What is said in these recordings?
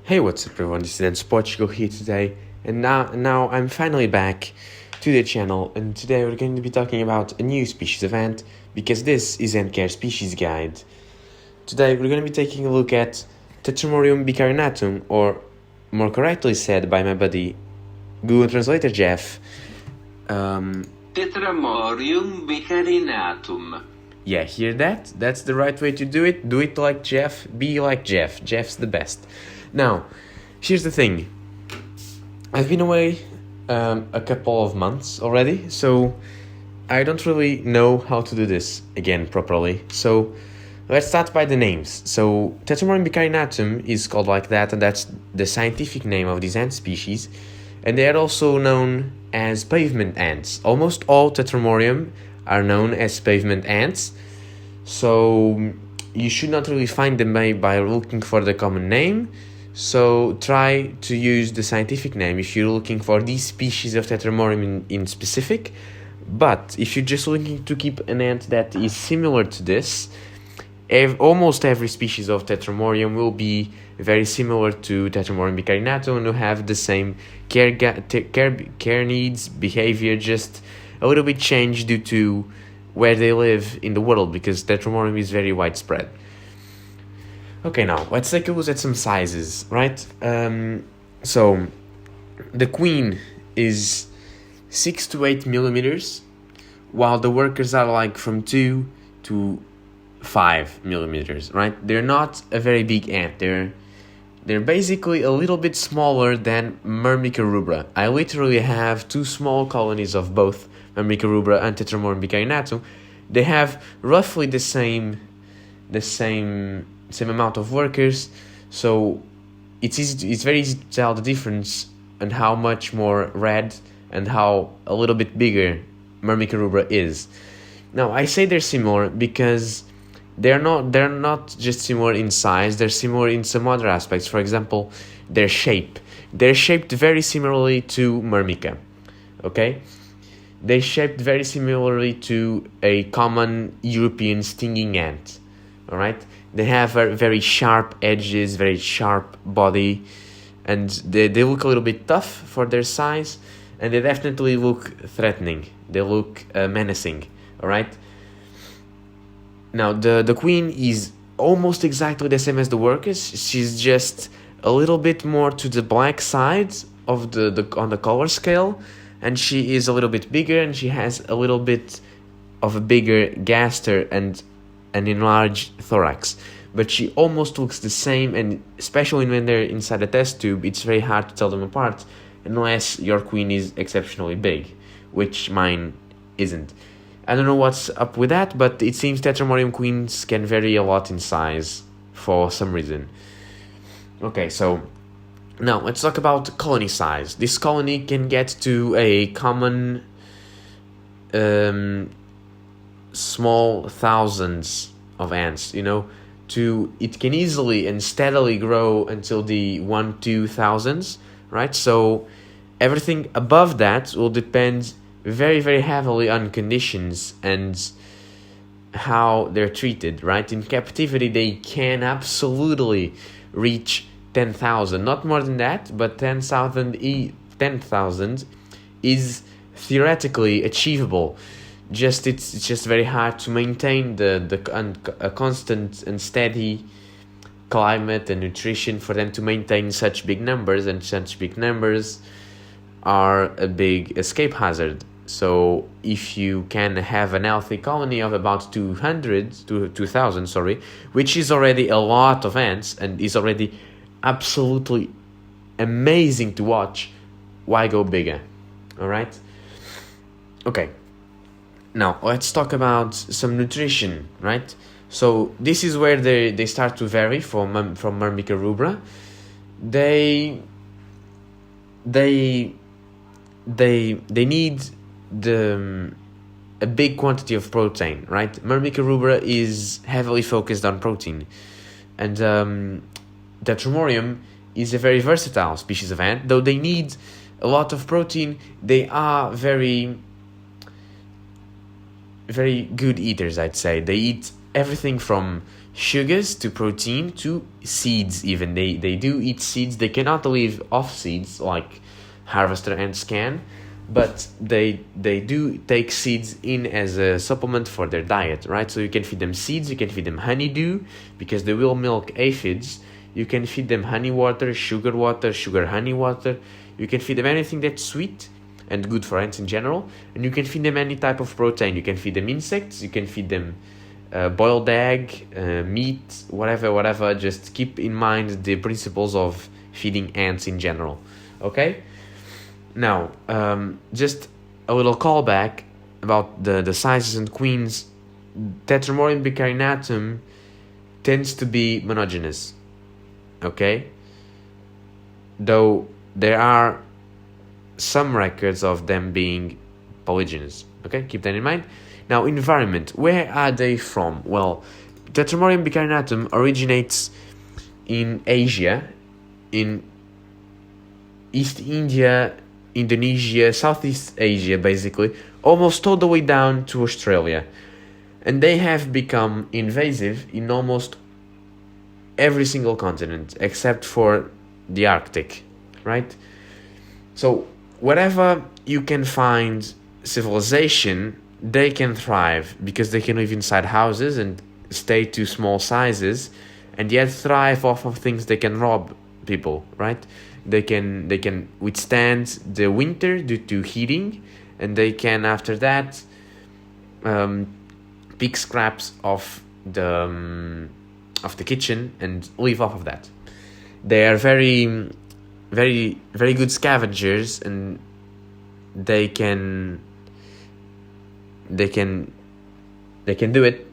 Hey, what's up everyone, this is Portugal here today, and now I'm finally back to the channel, and today we're going to be talking about a new species of ant, because this is Ant Care Species Guide. Today we're going to be taking a look at Tetramorium bicarinatum, or more correctly said by my buddy Google Translator Jeff, Tetramorium bicarinatum. Yeah, hear that? That's the right way to do it. Do it like Jeff, be like Jeff. Jeff's the best. Now, here's the thing. I've been away a couple of months already, so I don't really know how to do this again properly. So let's start by the names. So Tetramorium bicarinatum is called like that, and that's the scientific name of this ant species. And they are also known as pavement ants. Almost all Tetramorium are known as pavement ants, so you should not really find them by looking for the common name. So try to use the scientific name if you're looking for these species of Tetramorium in specific. But if you're just looking to keep an ant that is similar to this, almost every species of Tetramorium will be very similar to Tetramorium bicarinatum and will have the same care needs, behavior, just a little bit changed due to where they live in the world, because Tetramorium is very widespread. Okay, now let's take a look at some sizes, right? So the queen is 6 to 8 millimeters, while the workers are like from 2 to 5 millimeters, right? They're not a very big ant. They're basically a little bit smaller than Myrmica rubra. I literally have two small colonies of both Myrmica rubra and Tetramorium bicarinatum. They have roughly the same amount of workers, so it's very easy to tell the difference and how much more red and how a little bit bigger Myrmica rubra is. Now I say they're similar because they're not just similar in size, they're similar in some other aspects. For example, their shape. They're shaped very similarly to Myrmica, okay? They're shaped very similarly to a common European stinging ant, alright? They have very sharp edges, very sharp body, and they look a little bit tough for their size, and they definitely look threatening. They look menacing, alright? Now, the queen is almost exactly the same as the workers. She's just a little bit more to the black side of on the color scale, and she is a little bit bigger, and she has a little bit of a bigger gaster and an enlarged thorax. But she almost looks the same, and especially when they're inside a test tube, it's very hard to tell them apart unless your queen is exceptionally big, which mine isn't. I don't know what's up with that, but it seems Tetramorium queens can vary a lot in size for some reason. Okay, so now let's talk about colony size. This colony can get to a common small thousands of ants, it can easily and steadily grow until the 1-2 thousands, right? So everything above that will depend very, very heavily on conditions and how they're treated, right? In captivity, they can absolutely reach 10,000, not more than that, but 10,000 is theoretically achievable. It's just very hard to maintain a constant and steady climate and nutrition for them to maintain such big numbers, and such big numbers are a big escape hazard. So if you can have an healthy colony of about 2,000, which is already a lot of ants and is already absolutely amazing to watch, why go bigger? All right? Okay. Now, let's talk about some nutrition, right? So this is where they start to vary from Myrmica rubra. They need a big quantity of protein, right? Myrmica rubra is heavily focused on protein, and Tetramorium is a very versatile species of ant. Though they need a lot of protein, they are very good eaters, I'd say. They eat everything from sugars to protein to seeds. Even they do eat seeds. They cannot live off seeds like harvester ants can, but they do take seeds in as a supplement for their diet, right? So you can feed them seeds, you can feed them honeydew because they will milk aphids. You can feed them honey water, sugar honey water. You can feed them anything that's sweet and good for ants in general, and you can feed them any type of protein. You can feed them insects, you can feed them boiled egg, meat, whatever. Just keep in mind the principles of feeding ants in general. Okay. Now, just a little callback about the sizes and queens. Tetramorium bicarinatum tends to be monogenous. Okay. Though there are some records of them being polygynous. Okay, keep that in mind. Now, environment. Where are they from? Well, Tetramorium bicarinatum originates in Asia, in East India, Indonesia, Southeast Asia, basically, almost all the way down to Australia. And they have become invasive in almost every single continent, except for the Arctic, right? So, wherever you can find civilization, they can thrive because they can live inside houses and stay to small sizes and yet thrive off of things they can rob people, right? They can withstand the winter due to heating, and they can after that pick scraps of the kitchen and live off of that. They are very good scavengers, and they can do it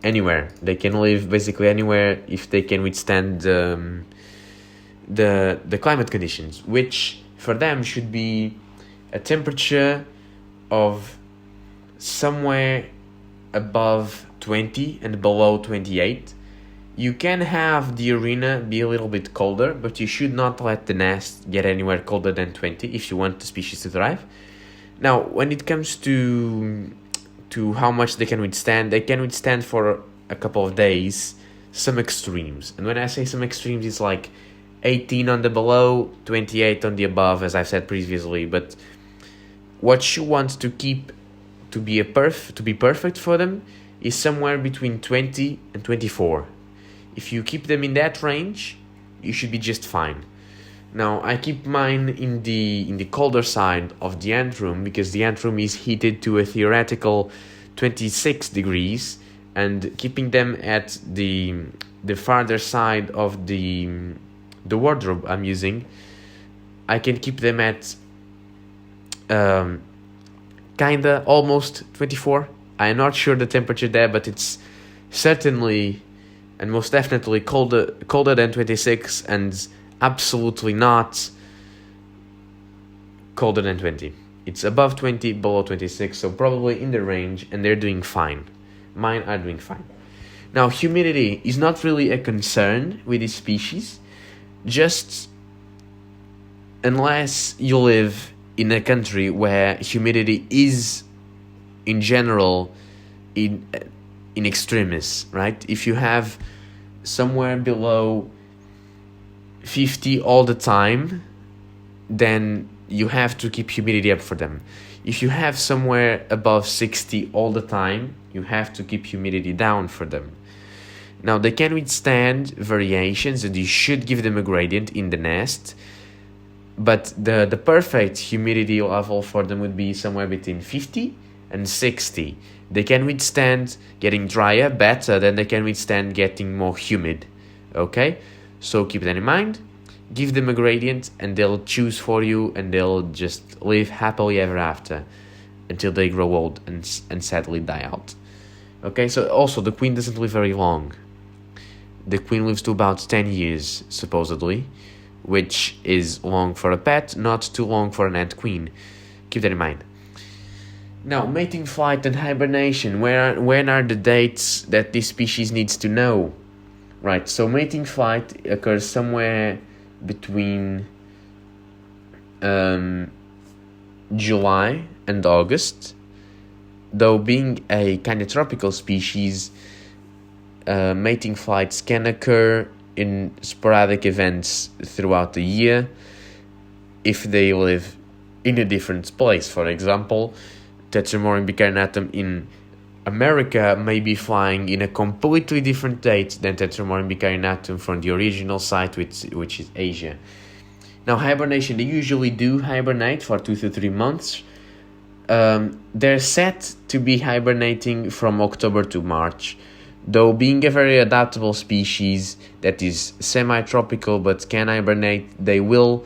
anywhere. They can live basically anywhere if they can withstand the climate conditions, which for them should be a temperature of somewhere above 20 and below 28. You can have the arena be a little bit colder, but you should not let the nest get anywhere colder than 20 if you want the species to thrive. Now, when it comes to how much they can withstand for a couple of days some extremes. And when I say some extremes, it's like 18 on the below, 28 on the above, as I've said previously. But what you want to keep to be perfect for them is somewhere between 20 and 24. If you keep them in that range, you should be just fine. Now, I keep mine in the colder side of the ant room because the ant room is heated to a theoretical 26 degrees, and keeping them at the farther side of the wardrobe I'm using, I can keep them at kinda almost 24. I'm not sure the temperature there, but it's certainly and most definitely colder than 26, and absolutely not colder than 20. It's above 20, below 26, so probably in the range, and they're doing fine. Mine are doing fine. Now, humidity is not really a concern with this species, just unless you live in a country where humidity is, in general, in extremis, right? If you have somewhere below 50 all the time, then you have to keep humidity up for them. If you have somewhere above 60 all the time, you have to keep humidity down for them. Now, they can withstand variations, and you should give them a gradient in the nest, but the perfect humidity level for them would be somewhere between 50 and 60. They can withstand getting drier better than they can withstand getting more humid. Okay? So keep that in mind. Give them a gradient and they'll choose for you, and they'll just live happily ever after until they grow old and sadly die out. Okay? So also the queen doesn't live very long. The queen lives to about 10 years, supposedly, which is long for a pet, not too long for an ant queen. Keep that in mind. Now, mating flight and hibernation. When are the dates that this species needs to know? Right, so mating flight occurs somewhere between July and August. Though being a kind of tropical species, mating flights can occur in sporadic events throughout the year if they live in a different place. For example, Tetramorium bicarinatum in America may be flying in a completely different date than Tetramorium bicarinatum from the original site, which is Asia. Now, hibernation, they usually do hibernate for 2 to 3 months. They're set to be hibernating from October to March. Though being a very adaptable species that is semi-tropical but can hibernate, they will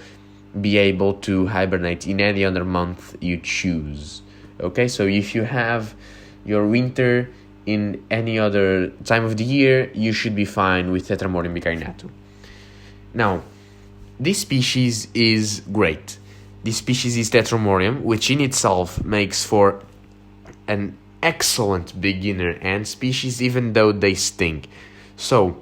be able to hibernate in any other month you choose. Okay, so if you have your winter in any other time of the year, you should be fine with Tetramorium bicarinatum. Now, this species is great. This species is Tetramorium, which in itself makes for an excellent beginner ant species, even though they sting. So,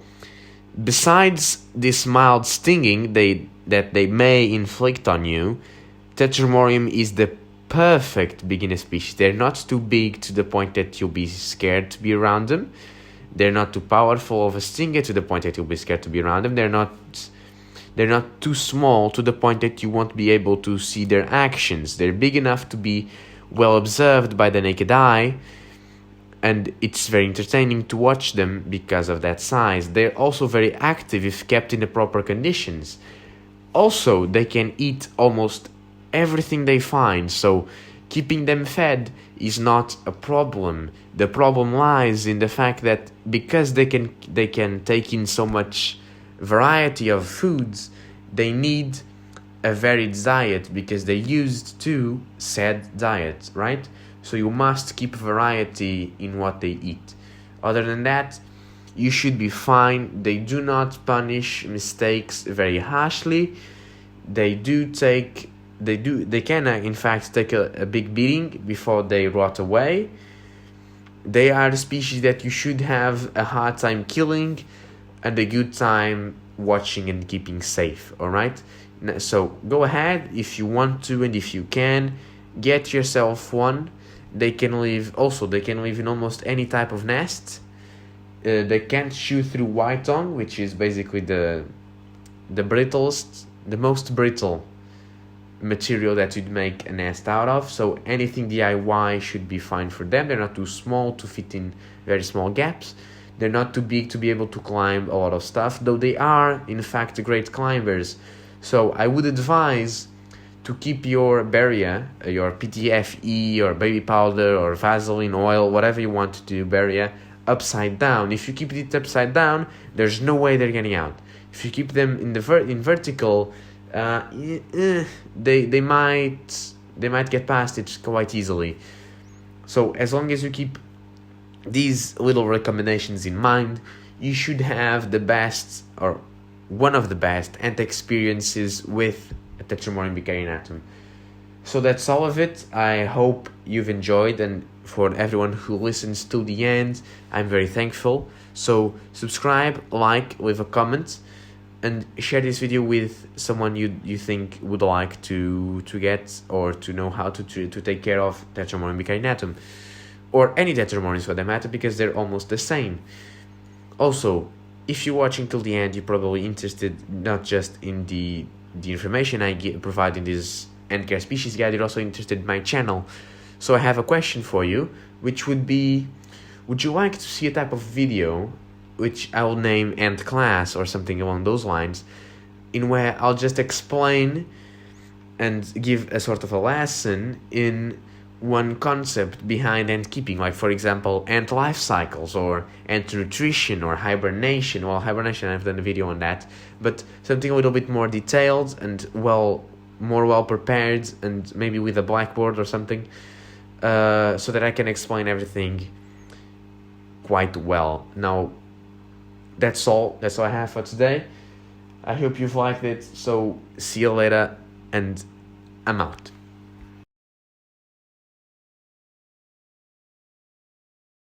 besides this mild stinging that they may inflict on you, Tetramorium is the perfect beginner species. They're not too big to the point that you'll be scared to be around them. They're not too powerful of a stinger to the point that you'll be scared to be around them. They're not too small to the point that you won't be able to see their actions. They're big enough to be well observed by the naked eye, and it's very entertaining to watch them because of that size. They're also very active if kept in the proper conditions. Also, they can eat almost everything they find, so keeping them fed is not a problem. The problem lies in the fact that because they can take in so much variety of foods, they need a varied diet because they used to said diet, right? So you must keep variety in what they eat. Other than that, you should be fine. They do not punish mistakes very harshly. They can in fact take a big beating before they rot away. They are the species that you should have a hard time killing and a good time watching and keeping safe, alright? So go ahead if you want to, and if you can, get yourself one. They can live in almost any type of nest. They can't chew through white tongue, which is basically the most brittle material that you'd make a nest out of. So anything DIY should be fine for them. They're not too small to fit in very small gaps. They're not too big to be able to climb a lot of stuff, though they are, in fact, great climbers. So I would advise to keep your barrier, your PTFE or baby powder or Vaseline oil, whatever you want to do, barrier, upside down. If you keep it upside down, there's no way they're getting out. If you keep them in vertical, they might get past it quite easily. So as long as you keep these little recommendations in mind, you should have the best or one of the best ant experiences with Tetramorium bicarinatum. So that's all of it. I hope you've enjoyed, and for everyone who listens to the end, I'm very thankful. So subscribe, like, leave a comment, and share this video with someone you think would like to get or to know how to take care of Tetramorium bicarinatum, or any Tetramoriums for that matter, because they're almost the same. Also, if you're watching till the end, you're probably interested not just in the information I provide in this ant care species guide, you're also interested in my channel. So I have a question for you, which would be, would you like to see a type of video which I will name Ant Class or something along those lines, in where I'll just explain and give a sort of a lesson in one concept behind ant keeping, like for example ant life cycles or ant nutrition or hibernation. Well, hibernation, I've done a video on that, but something a little bit more detailed and more well prepared, and maybe with a blackboard or something, so that I can explain everything quite well. Now, that's all I have for today. I hope you've liked it, so see you later, and I'm out.